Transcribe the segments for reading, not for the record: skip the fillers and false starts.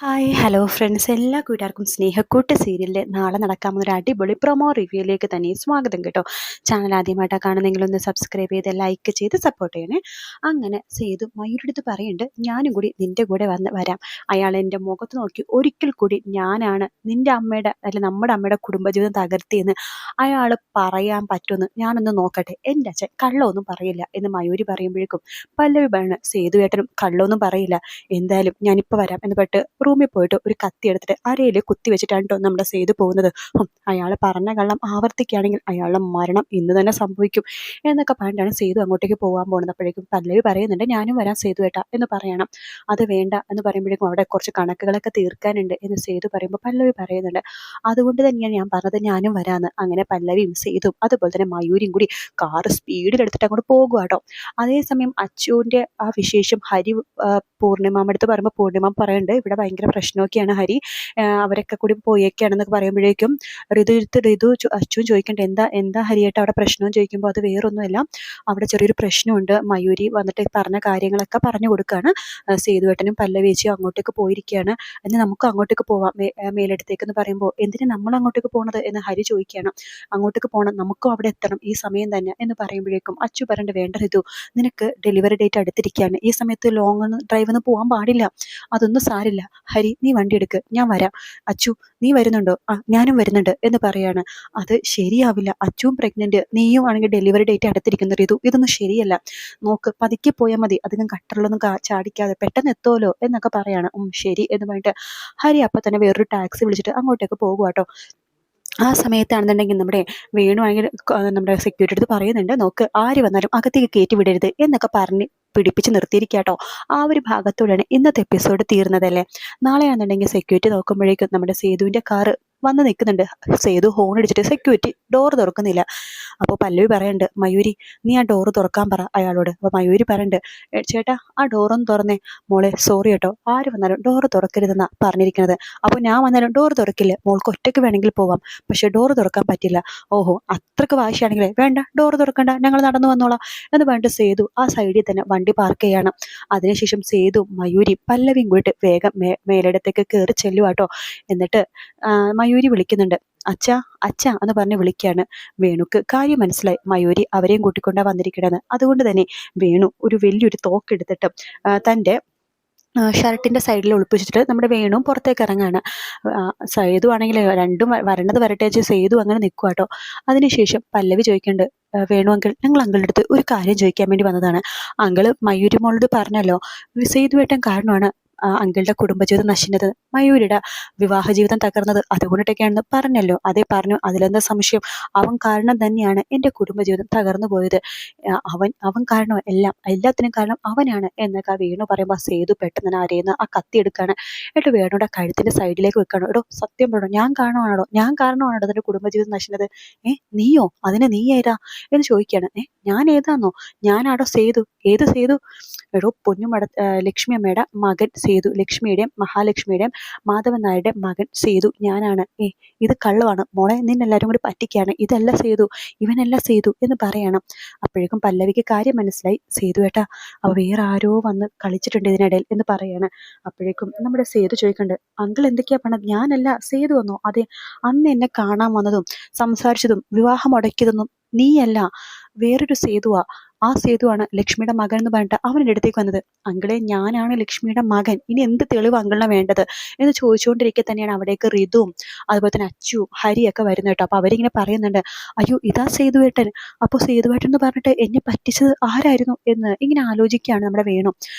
Hi hello friends, എല്ലാ കൂട്ടുകാർക്കും സ്നേഹക്കൂട്ട് സീരിയലിൻ്റെ നാളെ നടക്കാവുന്ന ഒരു അടിപൊളി പ്രൊമോ റിവ്യൂയിലേക്ക് തന്നെ സ്വാഗതം കേട്ടോ. ചാനൽ ആദ്യമായിട്ടാണ് കാണുന്നെങ്കിൽ ഒന്ന് സബ്സ്ക്രൈബ് ചെയ്ത് ലൈക്ക് ചെയ്ത് സപ്പോർട്ട് ചെയ്യണേ. അങ്ങനെ സേതു മയൂരുടെ അടുത്ത് പറയുന്നുണ്ട്, ഞാനും കൂടി നിൻ്റെ കൂടെ വരാം. അയാൾ എൻ്റെ മുഖത്ത് നോക്കി ഒരിക്കൽ കൂടി ഞാനാണ് നിൻ്റെ അമ്മയുടെ നമ്മുടെ അമ്മയുടെ കുടുംബജീവിതം തകർത്തിയെന്ന് അയാൾ പറയാൻ പറ്റുമെന്ന് ഞാനൊന്ന് നോക്കട്ടെ. എൻ്റെ അച്ഛൻ കള്ളമൊന്നും പറയില്ല എന്ന് മയൂരി പറയുമ്പോഴേക്കും പല്ലവി പറയണ, സേതുവേട്ടനും കള്ളമൊന്നും പറയില്ല, എന്തായാലും ഞാനിപ്പോൾ വരാം എന്ന് പറഞ്ഞിട്ട് റൂമിൽ പോയിട്ട് ഒരു കത്തി എടുത്തിട്ട് അരയിൽ കുത്തി വെച്ചിട്ടാണ് കേട്ടോ നമ്മുടെ സേതു പോകുന്നത്. അയാൾ പറഞ്ഞ കള്ളം ആവർത്തിക്കുകയാണെങ്കിൽ അയാളുടെ മരണം ഇന്ന് തന്നെ സംഭവിക്കും എന്നൊക്കെ പറഞ്ഞിട്ടാണ് സേതു അങ്ങോട്ടേക്ക് പോകാൻ പോകുന്നത്. അപ്പോഴേക്കും പല്ലവി പറയുന്നുണ്ട്, ഞാനും വരാം സേതു ഏട്ടാ എന്ന് പറയണം. അത് വേണ്ട എന്ന് പറയുമ്പോഴേക്കും അവിടെ കുറച്ച് കണക്കുകളൊക്കെ തീർക്കാനുണ്ട് എന്ന് സേതു പറയുമ്പോൾ പല്ലവി പറയുന്നുണ്ട്, അതുകൊണ്ട് തന്നെയാണ് ഞാൻ പറഞ്ഞത് ഞാനും വരാമെന്ന്. അങ്ങനെ പല്ലവിയും സേതുവും അതുപോലെ തന്നെ മയൂരിയും കൂടി കാറ് സ്പീഡിലെടുത്തിട്ട് അങ്ങോട്ട് പോകുക കേട്ടോ. അതേസമയം അച്ചുവിൻ്റെ ആ വിശേഷം ഹരി പൂർണിമാമ്മ അടുത്ത് പറയുമ്പോൾ പൂർണിമ പറയുന്നുണ്ട്, ഇവിടെ ഭയങ്കര പ്രശ്നമൊക്കെയാണ് ഹരി, അവരൊക്കെ കൂടി പോയേക്കാണെന്നൊക്കെ പറയുമ്പോഴേക്കും ഋതു അച്ഛൻ ചോദിക്കണ്ടേ, എന്താ എന്താ ഹരിയായിട്ട് അവിടെ പ്രശ്നമെന്ന് ചോദിക്കുമ്പോൾ അത് വേറൊന്നുമല്ല, അവിടെ ചെറിയൊരു പ്രശ്നമുണ്ട്. മയൂരി വന്നിട്ട് പറഞ്ഞ കാര്യങ്ങളൊക്കെ പറഞ്ഞു കൊടുക്കുകയാണ്. സേതുവേട്ടനും പല്ലവേച്ചിയും അങ്ങോട്ടേക്ക് പോയിരിക്കുകയാണ്, എന്നാൽ നമുക്ക് അങ്ങോട്ടേക്ക് പോവാം മേലെടുത്തേക്ക് എന്ന് പറയുമ്പോൾ എന്തിനാ നമ്മൾ അങ്ങോട്ടേക്ക് പോകണത് എന്ന് ഹരി ചോദിക്കുകയാണ്. അങ്ങോട്ടേക്ക് പോകണം, നമുക്കും അവിടെ എത്തണം ഈ സമയം തന്നെ എന്ന് പറയുമ്പോഴേക്കും അച്ചു പറഞ്ഞിട്ട്, വേണ്ട ഋതു, നിനക്ക് ഡെലിവറി ഡേറ്റ് അടുത്തിരിക്കുകയാണ്, ഈ സമയത്ത് ലോങ് ഡ്രൈവൊന്നും പോകാൻ പാടില്ല, അതൊന്നും സാരില്ല, ഹരി നീ വണ്ടി എടുക്ക്, ഞാൻ വരാം. അച്ചു നീ വരുന്നുണ്ടോ? ആ ഞാനും വരുന്നുണ്ട് എന്ന് പറയാണ്. അത് ശരിയാവില്ല, അച്ചുവും പ്രഗ്നന്റ്, നീയും ആണെങ്കിൽ ഡെലിവറി ഡേറ്റ് അടുത്തിരിക്കുന്ന ഋതു, ഇതൊന്നും ശരിയല്ല, നോക്ക് പതുക്കെ പോയാൽ മതി, അധികം കട്ടറിലൊന്നും ചാടിക്കാതെ പെട്ടെന്ന് എത്തുമല്ലോ എന്നൊക്കെ പറയാണ്. ശരി എന്ന് പറഞ്ഞിട്ട് ഹരി അപ്പം തന്നെ വേറൊരു ടാക്സി വിളിച്ചിട്ട് അങ്ങോട്ടേക്ക് പോകുക കേട്ടോ. ആ സമയത്താണെന്നുണ്ടെങ്കിൽ നമ്മുടെ വേണു ആണെങ്കിൽ നമ്മുടെ സെക്യൂരിറ്റി അടുത്ത് പറയുന്നുണ്ട്, നോക്ക് ആര് വന്നാലും അകത്തേക്ക് കയറ്റി വിടരുത് എന്നൊക്കെ പറഞ്ഞ് പിടിപ്പിച്ച് നിർത്തിയിരിക്കാട്ടോ. ആ ഒരു ഭാഗത്തോടെയാണ് ഇന്നത്തെ എപ്പിസോഡ് തീർന്നതല്ലേ. നാളെയാണെന്നുണ്ടെങ്കിൽ സെക്യൂരിറ്റി നോക്കുമ്പോഴേക്കും നമ്മുടെ സേതുവിൻ്റെ കാറ് വന്ന് നിൽക്കുന്നുണ്ട്. സേതു ഹോൺ അടിച്ചിട്ട് സെക്യൂരിറ്റി ഡോർ തുറക്കുന്നില്ല. അപ്പോൾ പല്ലവി പറയുന്നുണ്ട്, മയൂരി നീ ആ ഡോറ് തുറക്കാൻ പറ അയാളോട്. അപ്പോൾ മയൂരി പറയുന്നുണ്ട്, ചേട്ടാ ആ ഡോറൊന്ന് തുറന്നേ. മോളെ സോറി കേട്ടോ, ആര് വന്നാലും ഡോറ് തുറക്കരുതെന്നാണ് പറഞ്ഞിരിക്കുന്നത്. അപ്പോൾ ഞാൻ വന്നാലും ഡോറ് തുറക്കില്ല, മോൾക്ക് ഒറ്റയ്ക്ക് വേണമെങ്കിൽ പോവാം, പക്ഷേ ഡോറ് തുറക്കാൻ പറ്റില്ല. ഓഹോ അത്രയ്ക്ക് വാശിയാണെങ്കിലേ വേണ്ട, ഡോറ് തുറക്കണ്ട, ഞങ്ങൾ നടന്നു വന്നോളാം എന്ന് പറഞ്ഞിട്ട് സേതു ആ സൈഡിൽ തന്നെ വണ്ടി പാർക്ക് ചെയ്യണം. അതിനുശേഷം സേതു മയൂരി പല്ലവിയും കൂടിയിട്ട് വേഗം മേലിടത്തേക്ക് കയറി ചെല്ലുവാട്ടോ. എന്നിട്ട് മയൂരി വിളിക്കുന്നുണ്ട്, അച്ഛാ അച്ഛാ എന്ന് പറഞ്ഞ് വിളിക്കുകയാണ്. വേണുക്ക് കാര്യം മനസ്സിലായി, മയൂരി അവരെയും കൂട്ടിക്കൊണ്ടാണ് വന്നിരിക്കണമെന്ന്. അതുകൊണ്ട് തന്നെ വേണു ഒരു വലിയൊരു തോക്കെടുത്തിട്ട് തൻ്റെ ഷർട്ടിൻ്റെ സൈഡിൽ ഒളിപ്പിച്ചിട്ട് നമ്മുടെ വേണു പുറത്തേക്ക് ഇറങ്ങാണ്. സേതു ആണെങ്കിൽ രണ്ടും വരണത് വരട്ടെ വെച്ച് സേതു അങ്ങനെ നിൽക്കുക കേട്ടോ. അതിനുശേഷം പല്ലവി ചോദിക്കുന്നുണ്ട്, വേണു അങ്കിൾ, ഞങ്ങൾ അങ്കിളുടെ അടുത്ത് ഒരു കാര്യം ചോദിക്കാൻ വേണ്ടി വന്നതാണ്. അങ്കിള് മയൂരി മോളോട് പറഞ്ഞല്ലോ, സേതുവേട്ടൻ കാരണമാണ് അങ്കിളുടെ കുടുംബജീവിതം നശിച്ചത്, മയൂരിയുടെ വിവാഹ ജീവിതം തകർന്നത് അതുകൊണ്ടിട്ടൊക്കെയാണെന്ന് പറഞ്ഞല്ലോ. അതേ പറഞ്ഞു, അതിലെന്താ സംശയം, അവൻ കാരണം തന്നെയാണ് എൻ്റെ കുടുംബജീവിതം തകർന്നു പോയത്, അവൻ കാരണം എല്ലാത്തിനും കാരണം അവനാണ് എന്നൊക്കെ വേണു പറയുമ്പോൾ സേതു പെട്ടെന്ന് തന്നെ അരയുന്ന ആ കത്തി എടുക്കുകയാണ്. എന്നിട്ട് വേണുയുടെ കഴുത്തിൻ്റെ സൈഡിലേക്ക് വെക്കുകയാണ്. എടോ സത്യം പറയണോ, ഞാൻ കാരണമാണോ അതിൻ്റെ കുടുംബജീവിതം നശിച്ചത്? നീയോ? അതിന് നീ ഏതാ എന്ന് ചോദിക്കുകയാണ്. ഞാൻ ഏതാന്നോ? ഞാനാടോ സേതു. ഏത് സേതു? എടോ ലക്ഷ്മി അമ്മയുടെ മകൻ സേതു, ലക്ഷ്മിയുടെയും മഹാലക്ഷ്മിയുടെയും മാധവൻ നായരുടെ മകൻ സേതു ഞാനാണ്. ഇത് കള്ളമാണ് മോളെ, നിന്നെല്ലാവരും കൂടി പറ്റിക്കുകയാണ്, ഇതല്ല സേതു, ഇവനല്ല സേതു എന്ന് പറയണം. അപ്പോഴേക്കും പല്ലവിക്ക് കാര്യം മനസ്സിലായി, സേതു ഏട്ടാ അവ വേറെ ആരോ വന്ന് കളിച്ചിട്ടുണ്ട് ഇതിനിടയിൽ എന്ന് പറയാണ്. അപ്പോഴേക്കും നമ്മുടെ സേതു ചോദിക്കണ്ട്, അങ്കിൾ എന്തൊക്കെയാ പറഞ്ഞത്? ഞാനല്ല, സേതു വന്നോ? അതെ, അന്ന് എന്നെ കാണാൻ വന്നതും സംസാരിച്ചതും വിവാഹം മുടക്കിയതൊന്നും നീയല്ല, വേറൊരു സേതുവാ. ആ സേതുവാണ് ലക്ഷ്മിയുടെ മകൻ എന്ന് പറഞ്ഞിട്ട് അവൻ്റെ അടുത്തേക്ക് വന്നത്. അങ്കിളെ ഞാനാണ് ലക്ഷ്മിയുടെ മകൻ, ഇനി എന്ത് തെളിവ് അങ്കിളിനെ വേണ്ടത് എന്ന് ചോദിച്ചുകൊണ്ടിരിക്കെ തന്നെയാണ് അവിടേക്ക് ഋതുവും അതുപോലെ തന്നെ അച്ചുവും ഹരിയൊക്കെ വരുന്നത് കേട്ടോ. അപ്പോൾ അവരിങ്ങനെ പറയുന്നുണ്ട്, അയ്യോ ഇതാ സേതുവേട്ടൻ, അപ്പോൾ സേതുവേട്ടൻ എന്ന് പറഞ്ഞിട്ട് എന്നെ പറ്റിച്ചത് ആരായിരുന്നു എന്ന് ഇങ്ങനെ ആലോചിക്കുകയാണ് നമ്മുടെ വേണു.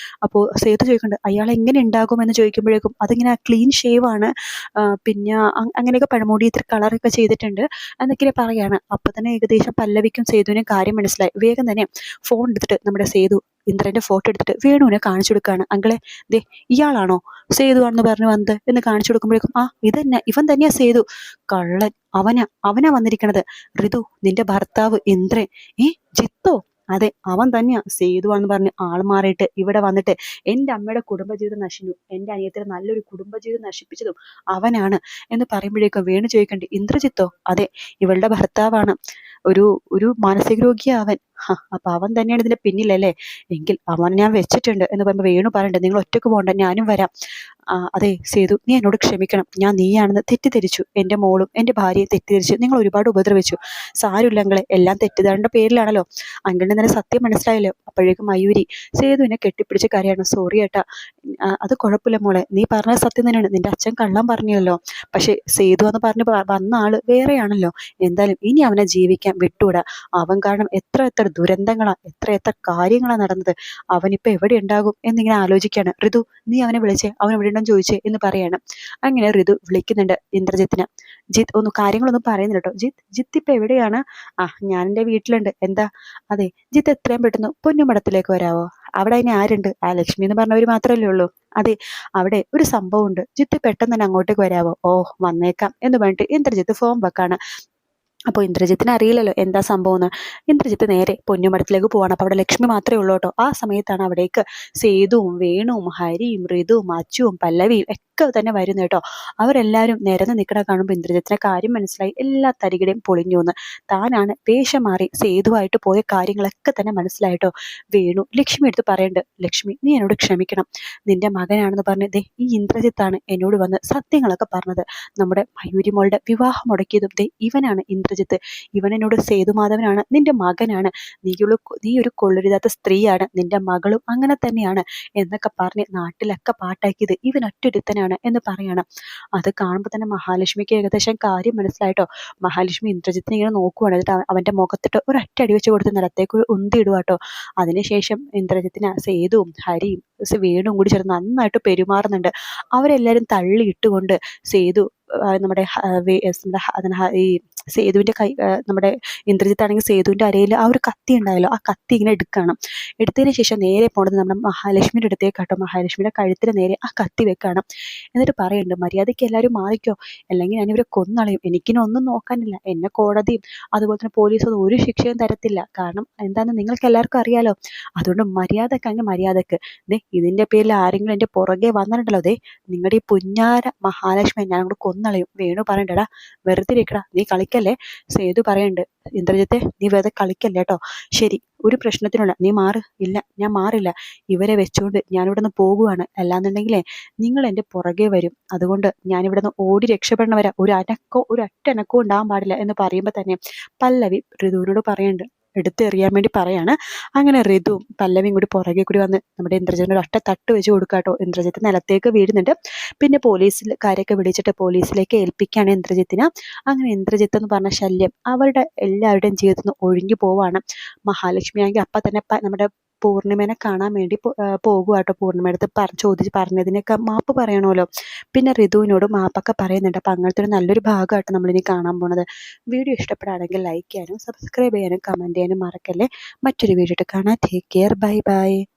അപ്പോൾ സേതു ചോദിക്കുന്നുണ്ട്, അയാൾ എങ്ങനെ ഉണ്ടാകും എന്ന് ചോദിക്കുമ്പോഴേക്കും അതിങ്ങനെ ക്ലീൻ ഷേവാണ്, പിന്നെ അങ്ങനെയൊക്കെ പഴമുടി ഇത്തിരി കളറൊക്കെ ചെയ്തിട്ടുണ്ട് എന്നൊക്കെ പറയാണ്. അപ്പോൾ തന്നെ ഏകദേശം പല്ലവിക്കും സേതുവിനും കാര്യം മനസ്സിലായി. വേഗം തന്നെ ഫോൺ എടുത്തിട്ട് നമ്മുടെ സേതു ഇന്ദ്രന്റെ ഫോട്ടോ എടുത്തിട്ട് വേണുവിനെ കാണിച്ചു കൊടുക്കുകയാണ്. അങ്കിളെ ദേ ഇയാളാണോ സേതുവാണെന്ന് പറഞ്ഞു വന്നത് എന്ന് കാണിച്ചു കൊടുക്കുമ്പോഴേക്കും ഇവൻ തന്നെയാ സേതു, കള്ളൻ, അവനാ വന്നിരിക്കണത്. ഋതു നിന്റെ ഭർത്താവ് ഇന്ദ്രൻ. ജിത്തോ? അതെ അവൻ തന്നെയാ സേതുവാണെന്ന് പറഞ്ഞ് ആൾ മാറിയിട്ട് ഇവിടെ വന്നിട്ട് എൻ്റെ അമ്മയുടെ കുടുംബജീവിതം നശിച്ചു, എൻ്റെ അനിയത്തിന് നല്ലൊരു കുടുംബജീവിതം നശിപ്പിച്ചതും അവനാണ് എന്ന് പറയുമ്പോഴേക്കും വേണു ചോദിക്കണ്ടേ, ഇന്ദ്രജിത്തോ? അതെ ഇവളുടെ ഭർത്താവാണ്. ഒരു ഒരു മാനസിക രോഗിയാ അവൻ. അപ്പൊ അവൻ തന്നെയാണ് ഇതിന്റെ പിന്നിലല്ലേ? എങ്കിൽ അവൻ ഞാൻ വെച്ചിട്ടുണ്ട് എന്ന് പറയുമ്പോൾ വേണു പറയണ്ട്, നിങ്ങൾ ഒറ്റക്ക് പോകണ്ട, ഞാനും വരാം. അതെ സേതു, നീ എന്നോട് ക്ഷമിക്കണം. ഞാൻ നീയാണെന്ന് തെറ്റിദ്ധരിച്ചു. എൻ്റെ മോളും എൻ്റെ ഭാര്യയും തെറ്റിദ്ധരിച്ചു. നിങ്ങൾ ഒരുപാട് ഉപദ്രവിച്ചു. സാരമില്ല അങ്കിളെ, എല്ലാം തെറ്റിദ്ധാരണയുടെ പേരിലാണല്ലോ. അങ്കിളിന് തന്നെ സത്യം മനസ്സിലായല്ലോ. അപ്പോഴേക്കും മയൂരി സേതുവിനെ കെട്ടിപ്പിടിച്ച് കരയാണ്. സോറി ഏട്ടാ, അത് കുഴപ്പമില്ല മോളെ, നീ പറഞ്ഞത് സത്യം തന്നെയാണ്. നിന്റെ അച്ഛൻ കള്ളം പറഞ്ഞല്ലോ. പക്ഷെ സേതു എന്ന് പറഞ്ഞ് വന്ന ആള് വേറെയാണല്ലോ. എന്തായാലും ഇനി അവനെ ജീവിക്കാൻ വിട്ടുവിടാ. അവൻ കാരണം എത്ര എത്ര ദുരന്തങ്ങളാ, എത്ര എത്ര കാര്യങ്ങളാ നടന്നത്. അവനിപ്പോ എവിടെ ഉണ്ടാകും എന്നിങ്ങനെ ആലോചിക്കാണ്. ഋതു, നീ അവനെ വിളിച്ചേ, അവൻ എവിടെ ഉണ്ടെന്ന് ചോദിച്ചേ എന്ന് പറയാണ്. അങ്ങനെ ഋതു വിളിക്കുന്നുണ്ട് ഇന്ദ്രജിത്തിനെ. ജിത്ത് കാര്യങ്ങളൊന്നും പറയുന്നില്ല കേട്ടോ. ജിത്ത് ഇപ്പൊ എവിടെയാണ്? ഞാൻ എൻ്റെ വീട്ടിലുണ്ട്. എന്താ? അതെ, ജിത്ത് എത്രയും പെട്ടെന്ന് പൊന്നുമടത്തിലേക്ക് വരാവോ? അവിടെ അതിന് ആരുണ്ട്? ലക്ഷ്മി എന്ന് പറഞ്ഞവർ മാത്രമല്ലേ ഉള്ളൂ. അതെ, അവിടെ ഒരു സംഭവം ഉണ്ട്. ജിത്ത് പെട്ടെന്ന് തന്നെ അങ്ങോട്ടേക്ക് വരാവോ? ഓ, വന്നേക്കാം എന്ന് പറഞ്ഞിട്ട് ഇന്ദ്രജിത്ത് ഫോം വെക്കാണ്. അപ്പോൾ ഇന്ദ്രജിത്തിന് അറിയില്ലല്ലോ എന്താ സംഭവം എന്ന്. ഇന്ദ്രജിത്ത് നേരെ പൊന്നുമടത്തിലേക്ക് പോവാണ്. അപ്പോൾ അവിടെ ലക്ഷ്മി മാത്രമേ ഉള്ളൂ കേട്ടോ. ആ സമയത്താണ് അവിടേക്ക് സേതുവും വേണുവും ഹരിയും ഋതുവും അച്ചുവും പല്ലവിയും ഒക്കെ തന്നെ വരുന്നു കേട്ടോ. അവരെല്ലാവരും നിരന്ന് നിൽക്കണ കാണുമ്പോൾ ഇന്ദ്രജിത്തിന് കാര്യം മനസ്സിലായി. എല്ലാ തരികിടയും പൊളിഞ്ഞു എന്ന്. താനാണ് വേഷം മാറി സേതുവായിട്ട് പോയ കാര്യങ്ങളൊക്കെ തന്നെ മനസ്സിലായിട്ടോ. വേണു ലക്ഷ്മി എടുത്ത് പറയുന്നുണ്ട്, ലക്ഷ്മി നീ എന്നോട് ക്ഷമിക്കണം. നിന്റെ മകനാണെന്ന് പറഞ്ഞ് ദേ ഈ ഇന്ദ്രജിത്താണ് എന്നോട് വന്ന് സത്യങ്ങളൊക്കെ പറഞ്ഞത്. നമ്മുടെ മയൂരി മോളുടെ വിവാഹം മുടക്കിയതും ദേ ഇവനാണ് ഇന്ദ്രജിത്ത്. ഇവൻ എന്നോട് സേതുമാധവനാണ്, നിന്റെ മകനാണ്, നീ ഒരു കൊള്ളരുതാത്ത സ്ത്രീയാണ്, നിന്റെ മകളും അങ്ങനെ തന്നെയാണ് എന്നൊക്കെ പറഞ്ഞ് നാട്ടിലൊക്കെ പാട്ടാക്കിയത് ഇവൻ ഒറ്റൊരുത്തനാണ് എന്ന് പറയണം. അത് കാണുമ്പോൾ തന്നെ മഹാലക്ഷ്മിക്ക് ഏകദേശം കാര്യം മനസ്സിലായിട്ടോ. മഹാലക്ഷ്മി ഇന്ദ്രജിത്തിനെ ഇങ്ങനെ നോക്കുവാണ്. എന്നിട്ട് അവന്റെ മുഖത്തിട്ട് ഒരൊറ്റ അടി വെച്ച് കൊടുത്ത് നിലത്തേക്ക് ഉന്തിയിടുവാട്ടോ. അതിനുശേഷം ഇന്ദ്രജിത്തിനെ സേതുവും ഹരിയും വേണുവും കൂടി ചേർന്ന് നന്നായിട്ട് പെരുമാറുന്നുണ്ട്. അവരെല്ലാവരും തള്ളിയിട്ടുകൊണ്ട് സേതു നമ്മുടെ ഈ സേതുവിന്റെ കൈ, നമ്മുടെ ഇന്ദ്രജിത്താണെങ്കിൽ സേതുവിന്റെ അരയിൽ ആ ഒരു കത്തി ഉണ്ടായല്ലോ, ആ കത്തി ഇങ്ങനെ എടുക്കണം. എടുത്തതിന് ശേഷം നേരെ പോണത് നമ്മുടെ മഹാലക്ഷ്മിയുടെ അടുത്തേക്ക് കേട്ടോ. മഹാലക്ഷ്മിയുടെ കഴുത്തിന് നേരെ ആ കത്തി വെക്കണം. എന്നിട്ട് പറയുന്നുണ്ട്, മര്യാദയ്ക്ക് എല്ലാവരും മാറിക്കോ, അല്ലെങ്കിൽ ഞാനിവരെ കൊന്നളയും. എനിക്കിനൊന്നും നോക്കാനില്ല. എന്നെ കോടതിയും അതുപോലെ തന്നെ പോലീസൊന്നും ഒരു ശിക്ഷയും തരത്തില്ല. കാരണം എന്താണെന്ന് നിങ്ങൾക്ക് എല്ലാവർക്കും അറിയാലോ. അതുകൊണ്ട് മര്യാദക്ക് അങ്ങ് മര്യാദക്ക്. ഇതിന്റെ പേരിൽ ആരെങ്കിലും എൻ്റെ പുറകെ വന്നിട്ടുണ്ടല്ലോ, നിങ്ങളുടെ ഈ പുഞ്ഞാര മഹാലക്ഷ്മി ഞാൻ അങ്ങോട്ട് കൊന്നളയും. വേണു പറയണ്ടടാ, വെറുതെ ഇരിക്കടാ, നീ കളിക്കല്ലേ. സേതു പറയുന്നുണ്ട്, ഇന്ദ്രജിത്തെ നീ വെറുതെ കളിക്കല്ലേ കേട്ടോ. ശരി, ഒരു പ്രശ്നത്തിനുള്ള നീ മാറ്. ഇല്ല, ഞാൻ മാറില്ല. ഇവരെ വെച്ചുകൊണ്ട് ഞാനിവിടെ നിന്ന് പോകുവാണ്. അല്ലാന്നുണ്ടെങ്കിലേ നിങ്ങൾ എൻ്റെ പുറകെ വരും. അതുകൊണ്ട് ഞാനിവിടെ നിന്ന് ഓടി രക്ഷപ്പെടണവരെ ഒരു ഒറ്റ അനക്കവും ഉണ്ടാകാൻ പാടില്ല എന്ന് പറയുമ്പോൾ തന്നെ പല്ലവി ഋതുവിനോട് പറയുന്നുണ്ട്, എടുത്തെറിയാൻ വേണ്ടി പറയാണ്. അങ്ങനെ ഋതുവും പല്ലവിയും കൂടി പുറകെ കൂടി വന്ന് നമ്മുടെ ഇന്ദ്രജിത്തിനോട് ഒറ്റ തട്ട് വെച്ച് കൊടുക്കാട്ടോ. ഇന്ദ്രജിത്ത് നിലത്തേക്ക് വീഴുന്നുണ്ട്. പിന്നെ പോലീസുകാരെയൊക്കെ വിളിച്ചിട്ട് പോലീസിലേക്ക് ഏൽപ്പിക്കുകയാണ് ഇന്ദ്രജിത്തിനെ. അങ്ങനെ ഇന്ദ്രജിത്ത് എന്ന് പറഞ്ഞ ശല്യം അവരുടെ എല്ലാവരുടെയും ജീവിതത്തിൽ നിന്ന് ഒഴിഞ്ഞു പോവാണ്. മഹാലക്ഷ്മി ആണെങ്കിൽ അപ്പം തന്നെ നമ്മുടെ പൂർണിമേനെ കാണാൻ വേണ്ടി പോകുവാട്ടോ. പൂർണിമയുടെ ചോദിച്ച് പറഞ്ഞതിനൊക്കെ മാപ്പ് പറയണമല്ലോ. പിന്നെ ഋതുവിനോട് മാപ്പൊക്കെ പറയുന്നുണ്ട്. അപ്പം അങ്ങനത്തെ ഒരു നല്ലൊരു ഭാഗമായിട്ട് നമ്മളിനി കാണാൻ പോണത്. വീഡിയോ ഇഷ്ടപ്പെടുകയാണെങ്കിൽ ലൈക്ക് ചെയ്യാനും സബ്സ്ക്രൈബ് ചെയ്യാനും കമൻറ്റ് ചെയ്യാനും മറക്കല്ലേ. മറ്റൊരു വീഡിയോ കാണാം. Take care, bye bye.